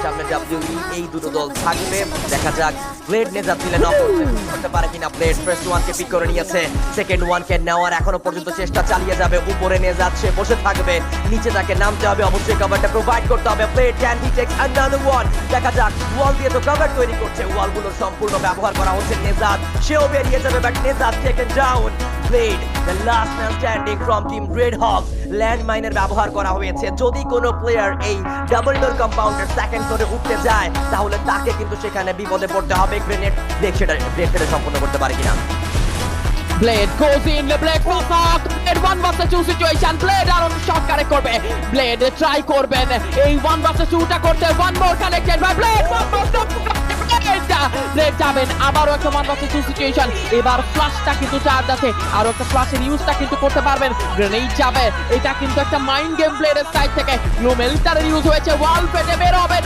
সামনে ডাব্লিউই এই দুটো দল থাকবে। দেখা যাক ব্লেড নেজাত দিলে নক করতে পারে কিনা। ব্লেড ফার্স্ট ওয়ানকে পিক করে নিয়েছে, সেকেন্ড ওয়ানকে নেওয়ার এখনো পর্যন্ত চেষ্টা চালিয়ে যাবে। উপরে নেজাত সে বসে থাকবে, নিচে তাকে নামতে হবে, অবশ্যই কভারটা প্রোভাইড করতে হবে। Blade can he take another one. দেখা যাক ওয়াল দিয়ে তো কভার তৈরি করছে, ওয়ালগুলো সম্পূর্ণ ব্যবহার করা হচ্ছে। নেজাত সেও বেরিয়ে যাবে, বাট নেজাত taken down. Blade the last man standing from team red hawk. Land মাইনের ব্যবহার করা হয়েছে, যদি কোনো প্লেয়ার এই ডাবল ডোর কম্পাউন্ডের সেকেন্ড ফ্লোরে উঠতে যায় তাহলে তাকে কিন্তু সেখানে বিপদে পড়তে হবে। গ্রেনেড ব্লেড সেটা সম্পূর্ণ করতে পারে কিনা। Blade goes in, Blade cross out, Blade 1 vs 2 situation, Blade R shot connect করবে, Blade ট্রাই করবেন এই 1 vs 2টা করতে, one more connected by Blade, one more Blade যাবেন আবারও একটা 1 vs 2 সিচুয়েশন। এবার ফ্ল্যাশটা কিন্তু চার্জ আছে, আর একটা ফ্ল্যাশের ইউজটা কিন্তু করতে পারবেন। গ্রেনেড যাবে, এটা কিন্তু একটা মাইন্ড গেম Blade এর সাইড থেকে। গ্লুমেলটারের ইউজ হয়েছে, ওয়াল ফেটে বের হবেন,